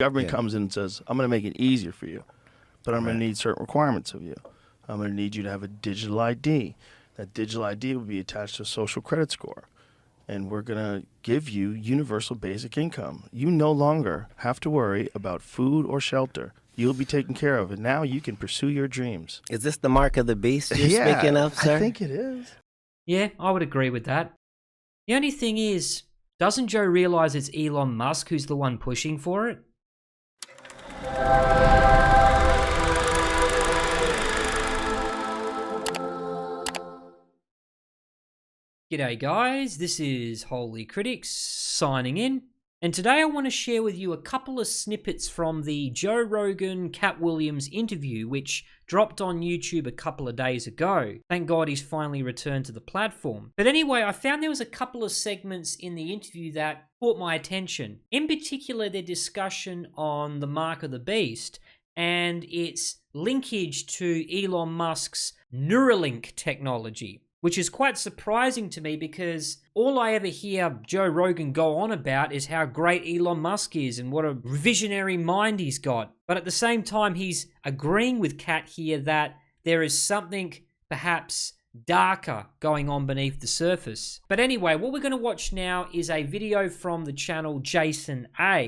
Government comes in and says, I'm going to make it easier for you, but I'm going to need certain requirements of you. I'm going to need you to have a digital ID. That digital ID will be attached to a social credit score. And we're going to give you universal basic income. You no longer have to worry about food or shelter. You'll be taken care of, and now you can pursue your dreams. Is this the mark of the beast you're speaking of, sir? I think it is. Yeah, I would agree with that. The only thing is, doesn't Joe realize it's Elon Musk who's the one pushing for it? G'day guys, this is Holy Critics signing in, and today I want to share with you a couple of snippets from the Joe Rogan Katt Williams interview, which dropped on YouTube a couple of days ago. Thank God he's finally returned to the platform. But anyway, I found there was a couple of segments in the interview that caught my attention. In particular, their discussion on the mark of the beast and its linkage to Elon Musk's Neuralink technology, which is quite surprising to me because all I ever hear Joe Rogan go on about is how great Elon Musk is and what a visionary mind he's got. But at the same time, he's agreeing with Katt here that there is something perhaps darker going on beneath the surface. But anyway, what we're going to watch now is a video from the channel Jason A.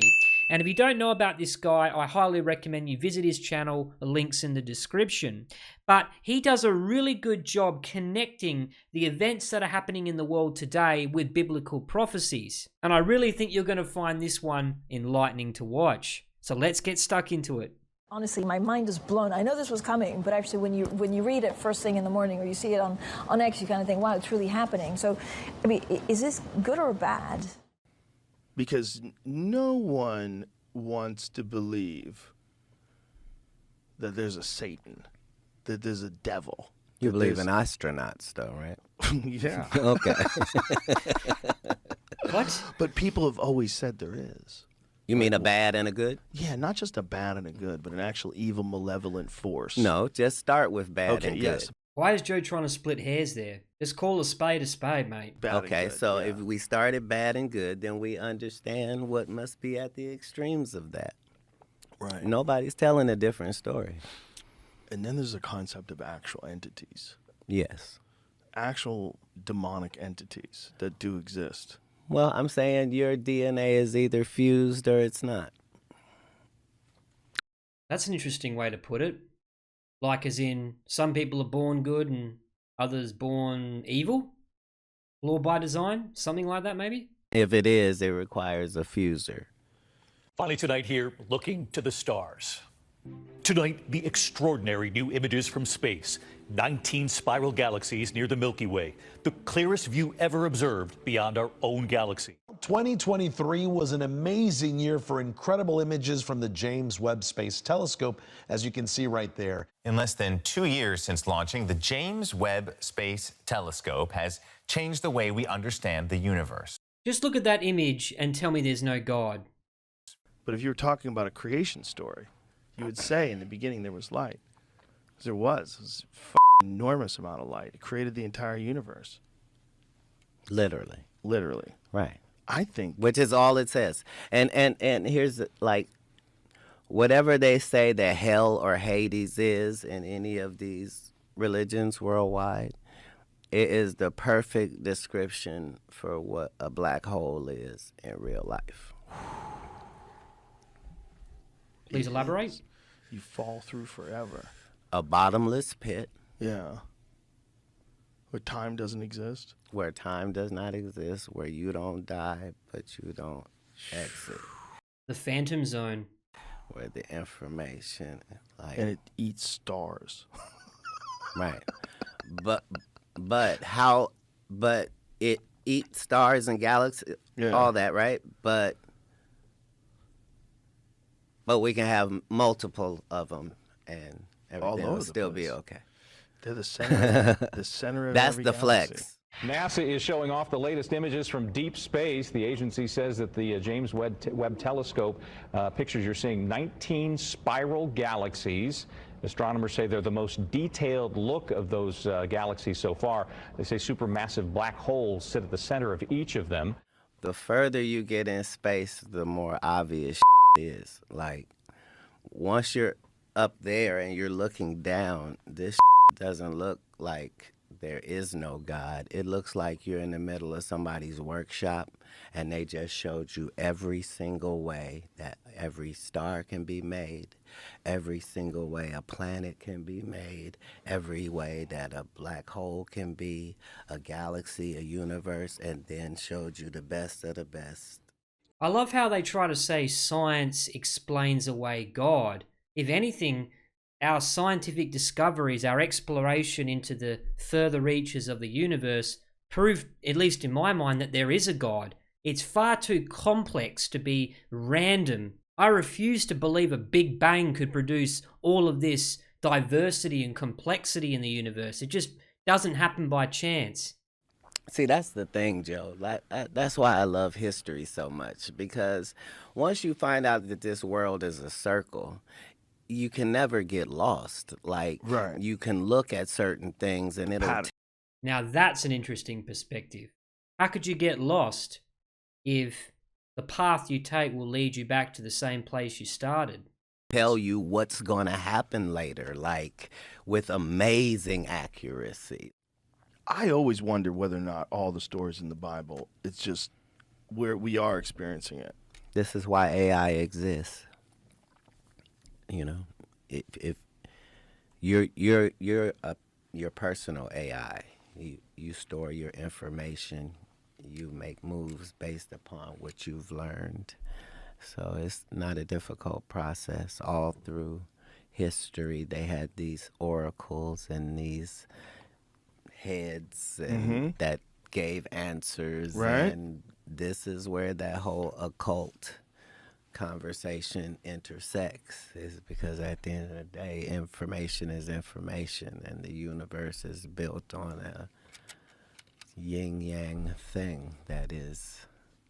And if you don't know about this guy, I highly recommend you visit his channel. The link's in the description. But he does a really good job connecting the events that are happening in the world today with biblical prophecies. And I really think you're going to find this one enlightening to watch. So let's get stuck into it. Honestly, my mind is blown. I know this was coming, but actually when you read it first thing in the morning or you see it on X, you kind of think, wow, it's really happening. So, I mean, is this good or bad? Because no one wants to believe that there's a Satan, that there's a devil. You believe in astronauts, though, right? Yeah. Okay. What? But people have always said there is. You mean a bad and a good? Yeah, not just a bad and a good, but an actual evil, malevolent force. No, just start with bad and good. Yes. Why is Joe trying to split hairs there? Just call a spade, mate. Bad and Okay, good, so yeah. if we started bad and good, then we understand what must be at the extremes of that. Right. Nobody's telling a different story. And then there's the concept of actual entities. Yes. Actual demonic entities that do exist. Well, I'm saying your DNA is either fused or it's not. That's an interesting way to put it. Like as in, some people are born good and others born evil? Law by design? Something like that, maybe? If it is, it requires a fuser. Finally tonight here, looking to the stars. Tonight, the extraordinary new images from space. 19 spiral galaxies near the Milky Way. The clearest view ever observed beyond our own galaxy. 2023 was an amazing year for incredible images from the James Webb Space Telescope, as you can see right there. In less than 2 years since launching, the James Webb Space Telescope has changed the way we understand the universe. Just look at that image and tell me there's no God. But if you were talking about a creation story, you would say in the beginning there was light. Because there was. It was an enormous amount of light. It created the entire universe. Literally. Literally. Right. I think. Which is all it says. And here's, like, whatever they say that hell or Hades is in any of these religions worldwide, it is the perfect description for what a black hole is in real life. Please elaborate. You fall through forever. A bottomless pit. Yeah. Where time doesn't exist. Where time does not exist, where you don't die, but you don't exit. The Phantom Zone. Where the information, like... And it eats stars. Right. But it eats stars and galaxies, all that, right? But we can have multiple of them, and everything will still be okay. They're the center. The center of That's every the galaxy. flex. NASA is showing off the latest images from deep space. The agency says that the James Webb Telescope pictures you're seeing 19 spiral galaxies. Astronomers say they're the most detailed look of those galaxies so far. They say supermassive black holes sit at the center of each of them. The further you get in space, the more obvious is. Like, once you're up there and you're looking down, this doesn't look like there is no God. It looks like you're in the middle of somebody's workshop and they just showed you every single way that every star can be made, every single way a planet can be made, every way that a black hole can be, a galaxy, a universe, and then showed you the best of the best. I love how they try to say science explains away God. If anything, our scientific discoveries, our exploration into the further reaches of the universe prove, at least in my mind, that there is a God. It's far too complex to be random. I refuse to believe a Big Bang could produce all of this diversity and complexity in the universe. It just doesn't happen by chance. See, that's the thing, Joe. That's why I love history so much, because once you find out that this world is a circle, you can never get lost. Like, Right. you can look at certain things and it'll Now that's an interesting perspective. How could you get lost if the path you take will lead you back to the same place you started? tell you what's going to happen later, like with amazing accuracy. I always wonder whether or not all the stories in the Bible, it's just where we are experiencing it. This is why AI exists. You know, if you're your personal AI, you store your information, you make moves based upon what you've learned. So it's not a difficult process. All through history, they had these oracles and these heads and that gave answers. Right. And this is where that whole occult conversation intersects, is because at the end of the day, information is information, and the universe is built on a yin-yang thing that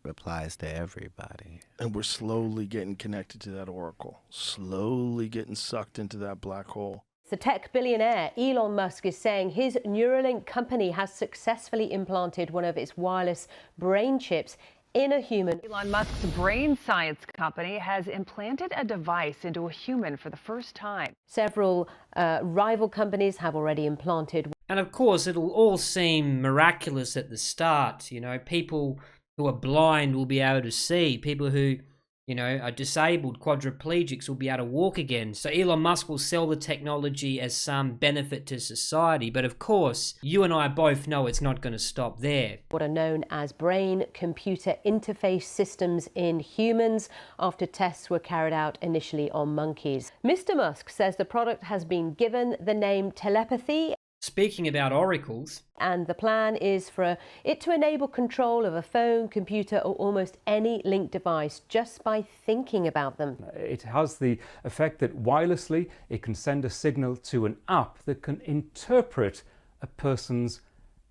applies to everybody. And we're slowly getting connected to that oracle, slowly getting sucked into that black hole. The tech billionaire Elon Musk is saying his Neuralink company has successfully implanted one of its wireless brain chips in a human. Elon Musk's brain science company has implanted a device into a human for the first time. Several rival companies have already implanted. And of course, it'll all seem miraculous at the start. You know, people who are blind will be able to see. People who, you know, are disabled, quadriplegics, will be able to walk again. So Elon Musk will sell the technology as some benefit to society. But of course, you and I both know it's not going to stop there. What are known as brain-computer interface systems in humans after tests were carried out initially on monkeys. Mr. Musk says the product has been given the name telepathy. Speaking about oracles, And the plan is for it to enable control of a phone, computer, or almost any linked device just by thinking about them. It has the effect that wirelessly it can send a signal to an app that can interpret a person's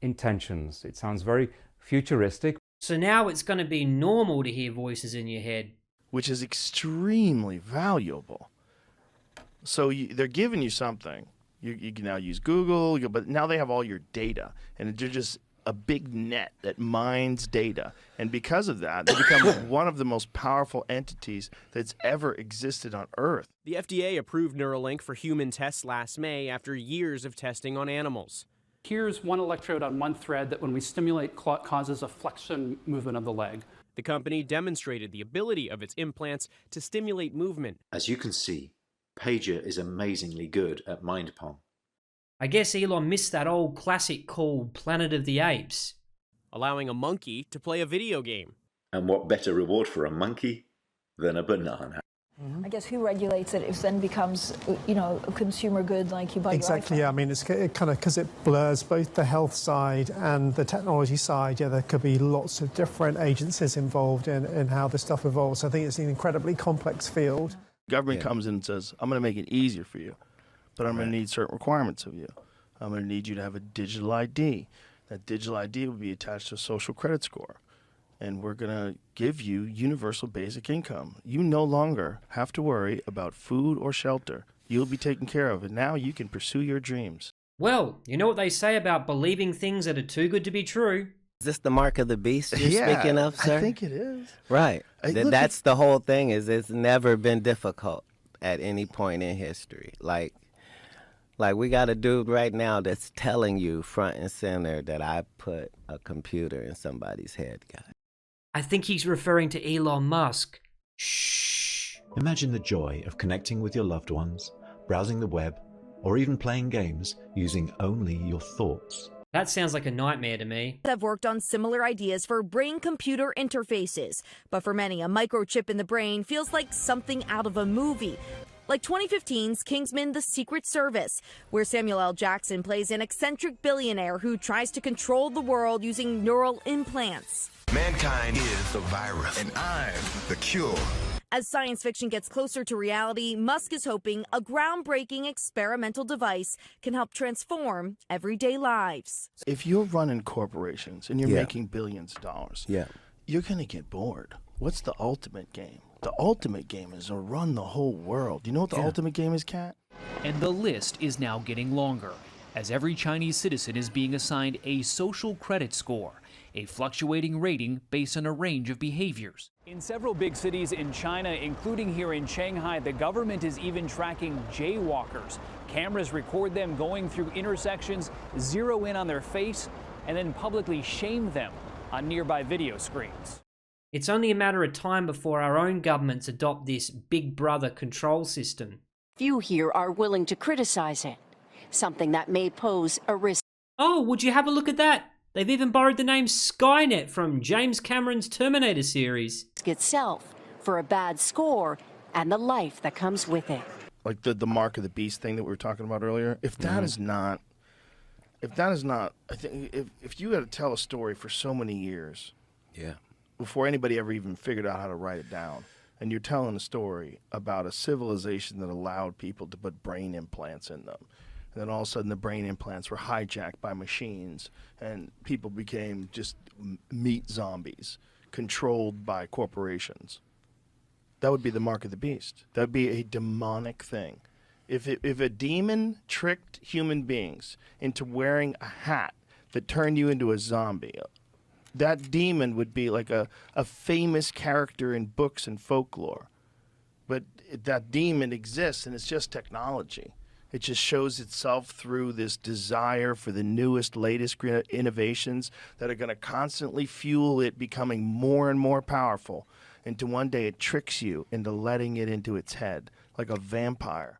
intentions. It sounds very futuristic. so now it's going to be normal to hear voices in your head. Which is extremely valuable. So they're giving you something. You can now use Google, but now they have all your data, and they're just a big net that mines data. And because of that, they become one of the most powerful entities that's ever existed on Earth. The FDA approved Neuralink for human tests last May after years of testing on animals. Here's one electrode on one thread that when we stimulate causes a flexion movement of the leg. The company demonstrated the ability of its implants to stimulate movement. As you can see, Pager is amazingly good at mind pong. I guess Elon missed that old classic called Planet of the Apes. Allowing a monkey to play a video game. And what better reward for a monkey than a banana? I guess who regulates it if it then becomes, you know, a consumer good like you buy Exactly, your iPhone? yeah. I mean, it's kind of because it blurs both the health side and the technology side. Yeah, there could be lots of different agencies involved in how this stuff evolves. I think it's an incredibly complex field. Government comes in and says, I'm going to make it easier for you, but I'm going to need certain requirements of you. I'm going to need you to have a digital ID. That digital ID will be attached to a social credit score. And we're going to give you universal basic income. You no longer have to worry about food or shelter. You'll be taken care of, and now you can pursue your dreams. Well, you know what they say about believing things that are too good to be true? Is this the mark of the beast you're speaking of, sir? I think it is. Right. Look, That's the whole thing. Is it's never been difficult at any point in history. Like we got a dude right now that's telling you front and center that I put a computer in somebody's head, guys. I think he's referring to Elon Musk. Shh. Imagine the joy of connecting with your loved ones, browsing the web, or even playing games using only your thoughts. That sounds like a nightmare to me. Have worked on similar ideas for brain-computer interfaces, but for many, a microchip in the brain feels like something out of a movie. Like 2015's Kingsman: The Secret Service, where Samuel L. Jackson plays an eccentric billionaire who tries to control the world using neural implants. Mankind is the virus, and I'm the cure. As science fiction gets closer to reality, Musk is hoping a groundbreaking experimental device can help transform everyday lives. If you're running corporations and you're making billions of dollars, you're going to get bored. What's the ultimate game? The ultimate game is to run the whole world. You know what the ultimate game is, Katt? And the list is now getting longer, as every Chinese citizen is being assigned a social credit score, a fluctuating rating based on a range of behaviors. In several big cities in China, including here in Shanghai, the government is even tracking jaywalkers. Cameras record them going through intersections, zero in on their face, and then publicly shame them on nearby video screens. It's only a matter of time before our own governments adopt this Big Brother control system. Few here are willing to criticize it, something that may pose a risk. Oh, would you have a look at that? They've even borrowed the name Skynet from James Cameron's Terminator series. Itself for a bad score and the life that comes with it. Like the mark of the beast thing that we were talking about earlier. If that is not, I think if you had to tell a story for so many years, before anybody ever even figured out how to write it down, and you're telling a story about a civilization that allowed people to put brain implants in them. And then all of a sudden the brain implants were hijacked by machines and people became just meat zombies controlled by corporations. That would be the mark of the beast. That would be a demonic thing. If a demon tricked human beings into wearing a hat that turned you into a zombie, that demon would be like a famous character in books and folklore. But that demon exists and it's just technology. It just shows itself through this desire for the newest, latest innovations that are going to constantly fuel it becoming more and more powerful until one day it tricks you into letting it into its head, like a vampire.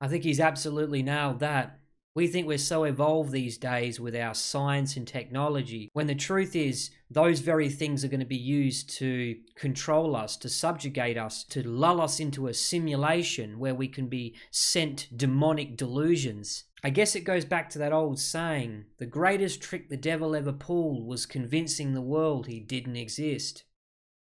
I think he's absolutely nailed that. We think we're so evolved these days with our science and technology, when the truth is those very things are going to be used to control us, to subjugate us, to lull us into a simulation where we can be sent demonic delusions. I guess it goes back to that old saying, the greatest trick the devil ever pulled was convincing the world he didn't exist.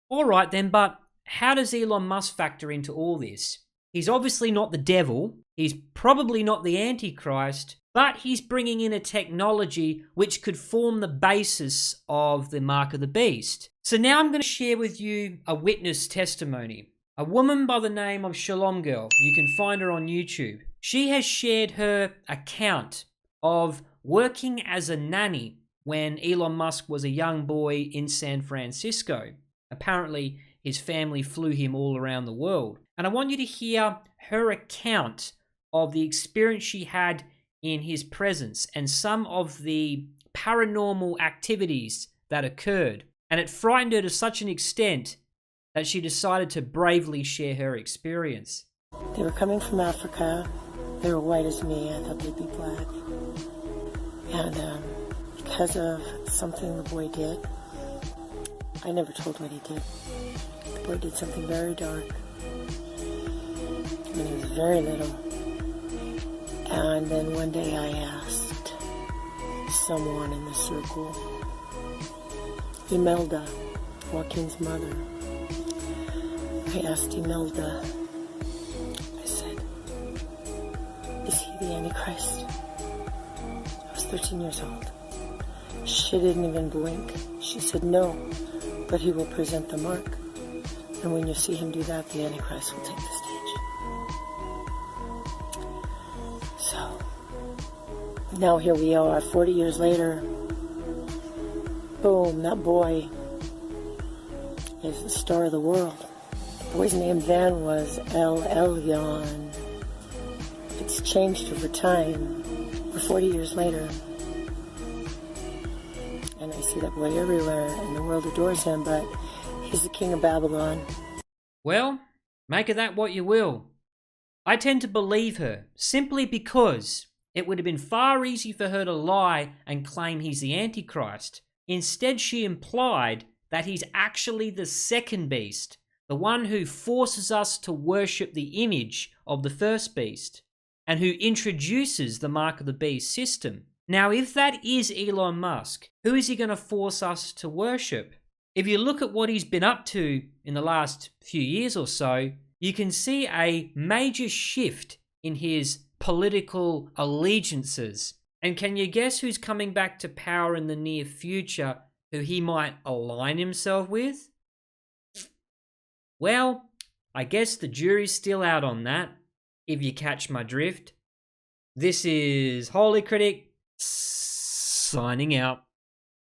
All right then, but how does Elon Musk factor into all this? He's obviously not the devil, he's probably not the Antichrist, but he's bringing in a technology which could form the basis of the mark of the beast. So now I'm going to share with you a witness testimony. A woman by the name of Shalom Girl, you can find her on YouTube. She has shared her account of working as a nanny when Elon Musk was a young boy in San Francisco. Apparently, his family flew him all around the world. And I want you to hear her account of the experience she had in his presence and some of the paranormal activities that occurred. And it frightened her to such an extent that she decided to bravely share her experience. They were coming from Africa. They were white as me. I thought they'd be black. And because of something the boy did, I never told what he did. The boy did something very dark. When he was very little. And then one day I asked someone in the circle, Imelda, Joaquin's mother. I asked Imelda, I said, is he the Antichrist? I was 13 years old. She didn't even blink. She said, no, but he will present the mark. And when you see him do that, the Antichrist will take the stage. So, now here we are, 40 years later, boom, that boy is the star of the world. The boy's name then was El Elyon. It's changed over time. We're 40 years later. And I see that boy everywhere, and the world adores him, but he's the king of Babylon. Well, make of that what you will. I tend to believe her, simply because it would have been far easier for her to lie and claim he's the Antichrist. Instead, she implied that he's actually the second beast, the one who forces us to worship the image of the first beast, and who introduces the mark of the beast system. Now, if that is Elon Musk, who is he going to force us to worship? If you look at what he's been up to in the last few years or so, you can see a major shift in his political allegiances. And can you guess who's coming back to power in the near future who he might align himself with? Well, I guess the jury's still out on that, if you catch my drift. This is Holy Critic, signing out.